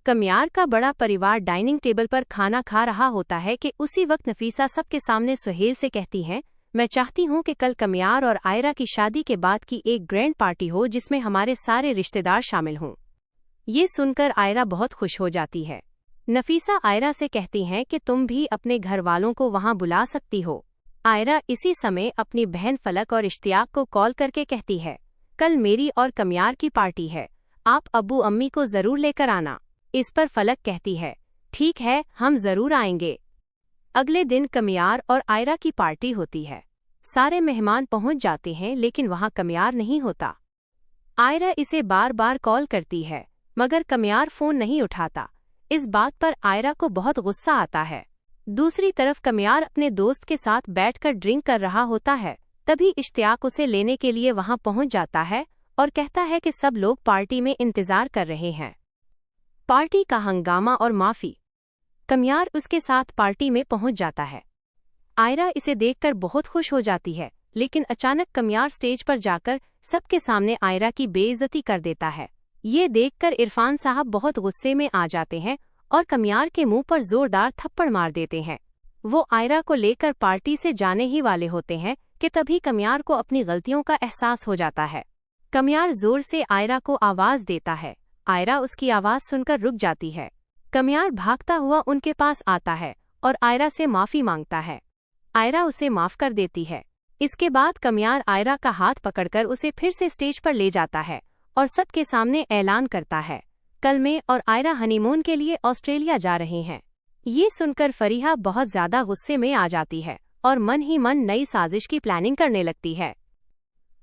कमियार का बड़ा परिवार डाइनिंग टेबल पर खाना खा रहा होता है कि उसी वक्त नफीसा सबके सामने सुहेल से कहती हैं, मैं चाहती हूँ कि कल कमियार और आयरा की शादी के बाद की एक ग्रैंड पार्टी हो जिसमें हमारे सारे रिश्तेदार शामिल हों। ये सुनकर आयरा बहुत खुश हो जाती है। नफीसा आयरा से कहती हैं कि तुम भी अपने घर वालों को वहाँ बुला सकती हो। आयरा इसी समय अपनी बहन फलक और इश्तियाक को कॉल करके कहती है, कल मेरी और कमियार की पार्टी है, आप अब्बू अम्मी को जरूर लेकर आना। इस पर फलक कहती है, ठीक है, हम जरूर आएंगे। अगले दिन कमियार और आयरा की पार्टी होती है। सारे मेहमान पहुंच जाते हैं लेकिन वहां कमियार नहीं होता। आयरा इसे बार बार कॉल करती है मगर कमियार फोन नहीं उठाता। इस बात पर आयरा को बहुत गुस्सा आता है। दूसरी तरफ कमियार अपने दोस्त के साथ बैठकर ड्रिंक कर रहा होता है। तभी इश्तियाक उसे लेने के लिए वहां पहुंच जाता है और कहता है कि सब लोग पार्टी में इंतजार कर रहे हैं। पार्टी का हंगामा और माफी। कमियार उसके साथ पार्टी में पहुंच जाता है। आयरा इसे देखकर बहुत खुश हो जाती है लेकिन अचानक कमियार स्टेज पर जाकर सबके सामने आयरा की बेइज्जती कर देता है। ये देखकर इरफान साहब बहुत गुस्से में आ जाते हैं और कमियार के मुंह पर जोरदार थप्पड़ मार देते हैं। वो आयरा को लेकर पार्टी से जाने ही वाले होते हैं कि तभी कमियार को अपनी गलतियों का एहसास हो जाता है। कमियार जोर से आयरा को आवाज देता है। आयरा उसकी आवाज सुनकर रुक जाती है। कमियार भागता हुआ उनके पास आता है और आयरा से माफी मांगता है। आयरा उसे माफ कर देती है। इसके बाद कमियार आयरा का हाथ पकड़कर उसे फिर से स्टेज पर ले जाता है और सबके सामने ऐलान करता है, कल मैं और आयरा हनीमून के लिए ऑस्ट्रेलिया जा रहे हैं। ये सुनकर फरीहा बहुत ज्यादा गुस्से में आ जाती है और मन ही मन नई साजिश की प्लानिंग करने लगती है।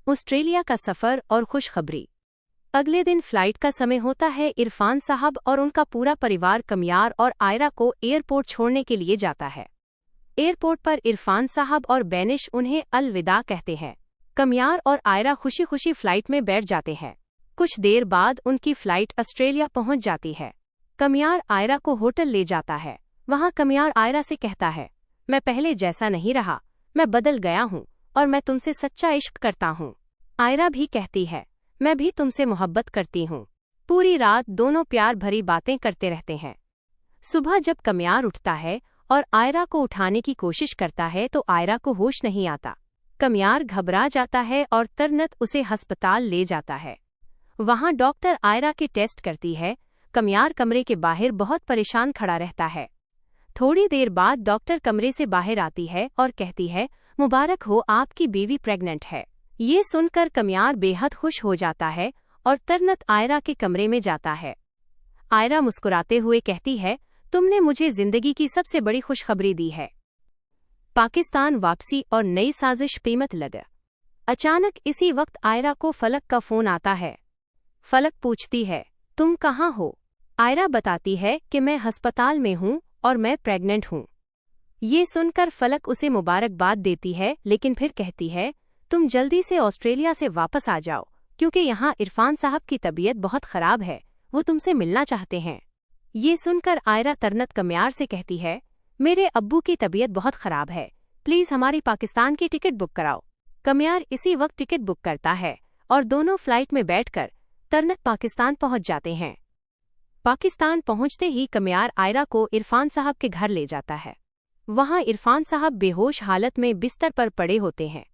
ऑस्ट्रेलिया का सफर और खुशखबरी। अगले दिन फ्लाइट का समय होता है। इरफान साहब और उनका पूरा परिवार कमियार और आयरा को एयरपोर्ट छोड़ने के लिए जाता है। एयरपोर्ट पर इरफान साहब और बेनिश उन्हें अलविदा कहते हैं। कमियार और आयरा खुशी खुशी फ्लाइट में बैठ जाते हैं। कुछ देर बाद उनकी फ्लाइट ऑस्ट्रेलिया पहुंच जाती है। कमियार आयरा को होटल ले जाता है। वहां कमियार आयरा से कहता है, मैं पहले जैसा नहीं रहा, मैं बदल गया हूं और मैं तुमसे सच्चा इश्क करता हूं। आयरा भी कहती है, मैं भी तुमसे मोहब्बत करती हूँ। पूरी रात दोनों प्यार भरी बातें करते रहते हैं। सुबह जब कमियार उठता है और आयरा को उठाने की कोशिश करता है तो आयरा को होश नहीं आता। कमियार घबरा जाता है और तुरंत उसे अस्पताल ले जाता है। वहां डॉक्टर आयरा के टेस्ट करती है। कमियार कमरे के बाहर बहुत परेशान खड़ा रहता है। थोड़ी देर बाद डॉक्टर कमरे से बाहर आती है और कहती है, मुबारक हो, आपकी बीवी प्रेग्नेंट है। ये सुनकर कमियार बेहद खुश हो जाता है और तुरंत आयरा के कमरे में जाता है। आयरा मुस्कुराते हुए कहती है, तुमने मुझे जिंदगी की सबसे बड़ी खुशखबरी दी है। पाकिस्तान वापसी और नई साजिश पेमत लगा। अचानक इसी वक्त आयरा को फलक का फोन आता है। फलक पूछती है, तुम कहाँ हो? आयरा बताती है कि मैं अस्पताल में हूँ और मैं प्रेग्नेंट हूँ। ये सुनकर फलक उसे मुबारकबाद देती है लेकिन फिर कहती है, तुम जल्दी से ऑस्ट्रेलिया से वापस आ जाओ क्योंकि यहाँ इरफान साहब की तबीयत बहुत खराब है, वो तुमसे मिलना चाहते हैं। ये सुनकर आयरा तुरंत कमियार से कहती है, मेरे अब्बू की तबीयत बहुत खराब है, प्लीज हमारी पाकिस्तान की टिकट बुक कराओ। कमियार इसी वक्त टिकट बुक करता है और दोनों फ्लाइट में बैठकर तुरंत पाकिस्तान पहुंच जाते हैं। पाकिस्तान पहुंचते ही कमियार आयरा को इरफान साहब के घर ले जाता है। वहां इरफान साहब बेहोश हालत में बिस्तर पर पड़े होते हैं।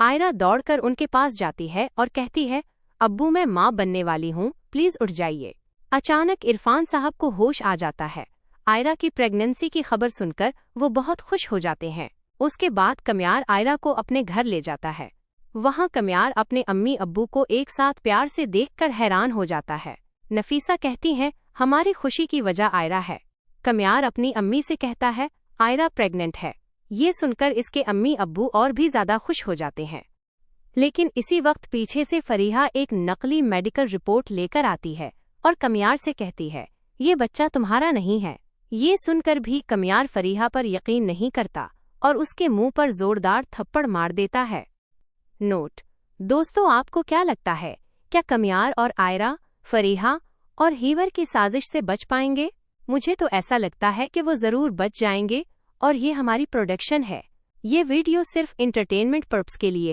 आयरा दौड़कर उनके पास जाती है और कहती है, अब्बू मैं माँ बनने वाली हूँ, प्लीज उठ जाइए। अचानक इरफान साहब को होश आ जाता है। आयरा की प्रेगनेंसी की खबर सुनकर वो बहुत खुश हो जाते हैं। उसके बाद कमियार आयरा को अपने घर ले जाता है। वहां कमियार अपने अम्मी अब्बू को एक साथ प्यार से देखकर हैरान हो जाता है। नफीसा कहती है, हमारी खुशी की वजह आयरा है। कमियार अपनी अम्मी से कहता है, आयरा प्रेग्नेंट है। ये सुनकर इसके अम्मी अब्बू और भी ज्यादा खुश हो जाते हैं। लेकिन इसी वक्त पीछे से फरीहा एक नकली मेडिकल रिपोर्ट लेकर आती है और कमियार से कहती है, ये बच्चा तुम्हारा नहीं है। ये सुनकर भी कमियार फरीहा पर यकीन नहीं करता और उसके मुंह पर जोरदार थप्पड़ मार देता है। नोट: दोस्तों, आपको क्या लगता है, क्या कमियार और आयरा, फरीहा और हीवर की साजिश से बच पाएंगे? मुझे तो ऐसा लगता है कि वो जरूर बच जाएंगे और ये हमारी प्रोडक्शन है। ये वीडियो सिर्फ एंटरटेनमेंट पर्पस के लिए है।